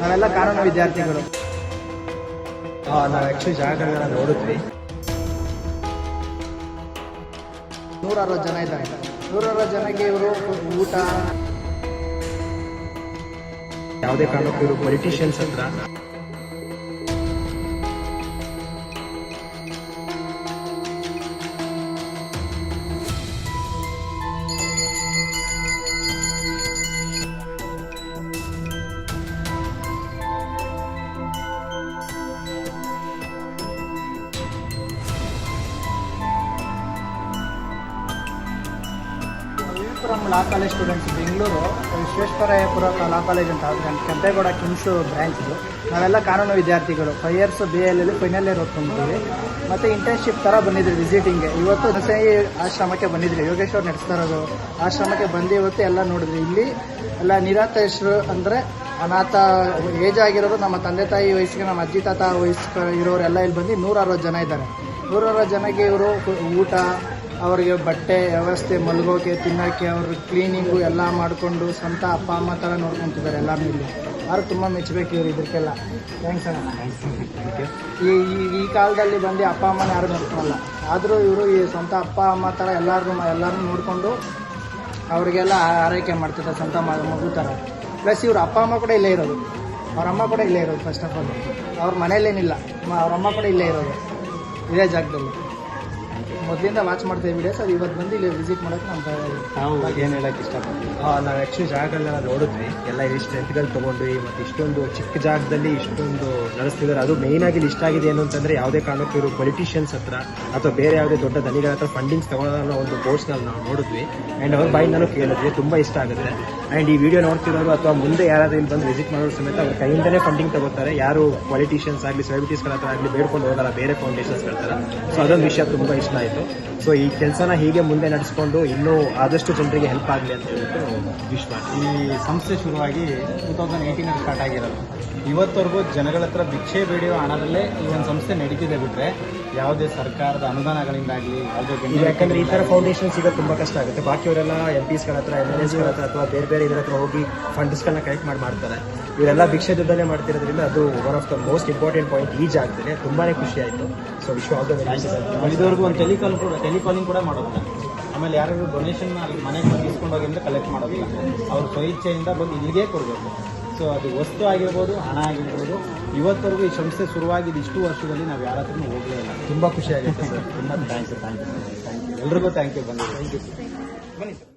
ನಾವೆಲ್ಲ ಕಾನೂನು ವಿದ್ಯಾರ್ಥಿಗಳು. ನಾವು ಆ್ಯಕ್ಚುಲಿ ಜಾಗಗಳನ್ನ ನೋಡಿದ್ವಿ. 160 ಜನ ಇದ್ದಾರೆ. 160 ಜನಕ್ಕೆ ಇವರು ಊಟ, ಯಾವುದೇ ಕಾರಣಕ್ಕೂ ಇವರು ಪೊಲಿಟಿಷಿಯನ್ಸ್ ಹತ್ರ law college students Bengaluru Vishweshwaraiahpura law college ಅಂತ ಕೆಂಪೇಗೌಡ ಕಿಮ್ಸ್ ಬ್ರ್ಯಾಂಚ್. ನಾವೆಲ್ಲ ಕಾನೂನು ವಿದ್ಯಾರ್ಥಿಗಳು. 5 ಇಯರ್ಸ್ BA ಫೈನಲ್ ಇಯರ್ ಓದ್ಕೊಂಡಿದ್ದೀವಿ. ಮತ್ತು ಇಂಟರ್ನ್ಶಿಪ್ ಥರ ಬಂದಿದ್ವಿ ವಿಸಿಟಿಂಗ್. ಇವತ್ತು ನಸೈ ಆಶ್ರಮಕ್ಕೆ ಬಂದಿದ್ವಿ. ಯೋಗೇಶ್ವರ್ ನಡೆಸ್ತಾ ಇರೋದು ಆಶ್ರಮಕ್ಕೆ ಬಂದು ಇವತ್ತು ಎಲ್ಲ ನೋಡಿದ್ವಿ. ಇಲ್ಲಿ ಎಲ್ಲ ನಿರಾತೇಶರು ಅಂದರೆ ಅನಾಥ ಏಜ್ ಆಗಿರೋರು, ನಮ್ಮ ತಂದೆ ತಾಯಿ ವಯಸ್ಸಿಗೆ, ನಮ್ಮ ಅಜ್ಜಿ ತಾತ ವಯಸ್ಸಿಗೆ ಇರೋರೆಲ್ಲ ಇಲ್ಲಿ ಬಂದು 160 ಜನ ಇದ್ದಾರೆ. 160 ಜನಕ್ಕೆ ಇವರು ಊಟ, ಅವರಿಗೆ ಬಟ್ಟೆ ವ್ಯವಸ್ಥೆ, ಮಲಗೋಕೆ, ತಿನ್ನೋಕ್ಕೆ, ಅವ್ರ ಕ್ಲೀನಿಂಗು ಎಲ್ಲ ಮಾಡಿಕೊಂಡು ಸ್ವಂತ ಅಪ್ಪ ಅಮ್ಮ ಥರ ನೋಡ್ಕೊತಿದ್ದಾರೆ ಎಲ್ಲರೂ. ಇಲ್ಲಿ ಯಾರು ತುಂಬ ಮೆಚ್ಚಬೇಕು ಇವರು ಇದಕ್ಕೆಲ್ಲ. ಥ್ಯಾಂಕ್ಸ್ ಅಣ್ಣ. ಈ ಕಾಲದಲ್ಲಿ ಬಂದು ಅಪ್ಪ ಅಮ್ಮನ ಯಾರು ನೋಡ್ಕೊಳಲ್ಲ, ಆದರೂ ಇವರು ಈ ಸ್ವಂತ ಅಪ್ಪ ಅಮ್ಮ ಥರ ಎಲ್ಲರೂ ನೋಡಿಕೊಂಡು ಅವರಿಗೆಲ್ಲ ಆರೈಕೆ ಮಾಡ್ತಿದ್ದಾರೆ ಸ್ವಂತ ಮಗು ಥರ. ಪ್ಲಸ್ ಇವ್ರ ಅಪ್ಪ ಅಮ್ಮ ಕೂಡ ಇಲ್ಲೇ ಇರೋದು, ಅವ್ರ ಅಮ್ಮ ಕೂಡ ಇಲ್ಲೇ ಇರೋದು. ಫಸ್ಟ್ ಆಫ್ ಆಲ್ ಅವ್ರ ಮನೇಲೇನಿಲ್ಲ, ಅವ್ರ ಅಮ್ಮ ಕೂಡ ಇಲ್ಲೇ ಇರೋದು, ಇದೇ ಜಾಗದಲ್ಲಿ. ಮೊದಲಿಂದ ವಾಚ್ ಮಾಡ್ತಾ ವಿಡಿಯೋಸ್, ಅದು ಇವತ್ತು ಬಂದು ಇಲ್ಲಿ ವಿಸಿಟ್ ಮಾಡೋಕ್ಕೆ ನಾವು ಏನು ಹೇಳೋಕ್ಕೆ ಇಷ್ಟಪಡ್ತೀವಿ. ನಾವು ಆ್ಯಕ್ಚುಲಿ ಜಾಗಗಳನ್ನ ನೋಡಿದ್ವಿ. ಎಲ್ಲ ಈ ಸ್ಟ್ರೆಂತ್ಗಳು ತೊಗೊಂಡ್ವಿ. ಮತ್ತು ಇಷ್ಟೊಂದು ಚಿಕ್ಕ ಜಾಗದಲ್ಲಿ ಇಷ್ಟೊಂದು ನಡೆಸ್ತಿದ್ದಾರೆ. ಅದು ಮೇಯ್ನಾಗಿ ಇಷ್ಟ ಆಗಿದೆ ಏನು ಅಂತಂದರೆ, ಯಾವುದೇ ಕಾರಣಕ್ಕೂ ಇವರು ಪೊಲಿಟಿಷಿಯನ್ಸ್ ಹತ್ರ ಅಥವಾ ಬೇರೆ ಯಾವುದೇ ದೊಡ್ಡ ಧನಿಗಳ ಹತ್ರ ಫಂಡಿಂಗ್ಸ್ ತಗೊಳ್ಳೋ ಒಂದು ಬೋರ್ಡ್ಸ್ನಲ್ಲಿ ನಾವು ನೋಡಿದ್ವಿ. ಆ್ಯಂಡ್ ಅವ್ರ ಬಾಯಿಂದನೂ ಕೇಳಿದ್ವಿ. ತುಂಬ ಇಷ್ಟ ಆಗುತ್ತೆ. ಆ್ಯಂಡ್ ಈ ವಿಡಿಯೋ ನೋಡ್ತಿರೋರು ಅಥವಾ ಮುಂದೆ ಯಾರಾದರೂ ಇಲ್ಲಿ ಬಂದು ವಿಸಿಟ್ ಮಾಡೋರು ಸಮೇತ ಅವ್ರ ಕೈಯಿಂದಲೇ ಫಂಡಿಂಗ್ ತಗೋತಾರೆ. ಯಾರು ಪೊಲಿಟಿಷಿಯನ್ಸ್ ಆಗಲಿ ಸೆಲೆಬ್ರಿಟೀಸ್ಗಳ ಹತ್ರ ಆಗಲಿ ಬೇಡ್ಕೊಂಡು ಹೋಗಲ್ಲ, ಬೇರೆ ಫೌಂಡೇಶನ್ಸ್ಗಳ ಥರ. ಸೊ ಅದೊಂದು ವಿಷಯ ತುಂಬ ಇಷ್ಟ ಆಯಿತು. ಸೊ ಈ ಕೆಲಸನ ಹೀಗೆ ಮುಂದೆ ನಡೆಸ್ಕೊಂಡು ಇನ್ನೂ ಆದಷ್ಟು ಜನರಿಗೆ ಹೆಲ್ಪ್ ಆಗಲಿ ಅಂತ ಹೇಳ್ಬಿಟ್ಟು ವಿಶ್ವಾಸ. ಈ ಸಂಸ್ಥೆ ಶುರುವಾಗಿ 2018 ಸ್ಟಾರ್ಟ್ ಆಗಿರೋದು. ಇವತ್ತವರೆಗೂ ಜನಗಳ ಹತ್ರ ಭಿಕ್ಷೆ ಬೇಡಿಯೋ ಹಣದಲ್ಲೇ ಈ ಒಂದು ಸಂಸ್ಥೆ ನಡೀತಿದೆ ಬಿಟ್ಟರೆ ಯಾವುದೇ ಸರ್ಕಾರದ ಅನುದಾನಗಳಿಂದಾಗಲಿ ಯಾಕಂದರೆ ಈ ಥರ ಫೌಂಡೇಶನ್ ಸಿಗೋದು ತುಂಬ ಕಷ್ಟ ಆಗುತ್ತೆ. ಬಾಕಿಯವರೆಲ್ಲ MPsಗಳ ಹತ್ರ, MLAsಗಳ ಹತ್ರ ಅಥವಾ ಬೇರೆ ಬೇರೆ ಇದರ ಹತ್ರ ಹೋಗಿ ಫಂಡ್ಸ್ಗಳನ್ನ ಕಲೆಕ್ಟ್ ಮಾಡ್ತಾರೆ. ಇವರೆಲ್ಲ ಭಿಕ್ಷೆ ದುಡ್ಡಲ್ಲೇ ಮಾಡ್ತಿರೋದ್ರಿಂದ ಅದು one of the most important point ಈ ಜಾಗದಲ್ಲಿ. ತುಂಬಾ ಖುಷಿ ಆಯಿತು. ಸೊ ಇದುವರೆಗೂ ಒಂದು ಟೆಲಿಕಾಲಿಂಗ್ ಕೂಡ ಮಾಡೋದಿಲ್ಲ. ಆಮೇಲೆ ಯಾರಾದರೂ ಡೊನೇಷನ್ ಅಲ್ಲಿ ಮನೆಗೆ ಬಂದು ಇಸ್ಕೊಂಡೋಗಿ ಅಂದರೆ ಕಲೆಕ್ಟ್ ಮಾಡೋದಿಲ್ಲ. ಅವ್ರ ಸ್ವಇಚ್ಛೆಯಿಂದ ಬಂದು ಇಲ್ಲಿಗೆ ಕೊಡಬೇಕು. ಸೊ ಅದು ವಸ್ತು ಆಗಿರ್ಬೋದು, ಹಣ ಆಗಿರ್ಬೋದು. ಇವತ್ತವರೆಗೂ ಈ ಸಂಸ್ಥೆ ಶುರುವಾಗಿದ್ದು ಇಷ್ಟು ವರ್ಷದಲ್ಲಿ ನಾವು ಯಾರ ಹತ್ರನೂ ಹೋಗಲೇ ಇಲ್ಲ. ತುಂಬ ಖುಷಿ ಆಗುತ್ತೆ ಸರ್. ತುಂಬ ಥ್ಯಾಂಕ್ ಯು. ಎಲ್ರಿಗೂ ಥ್ಯಾಂಕ್ ಯು. ಬಂದಿದೆ. Thank you. ಬನ್ನಿ ಸರ್.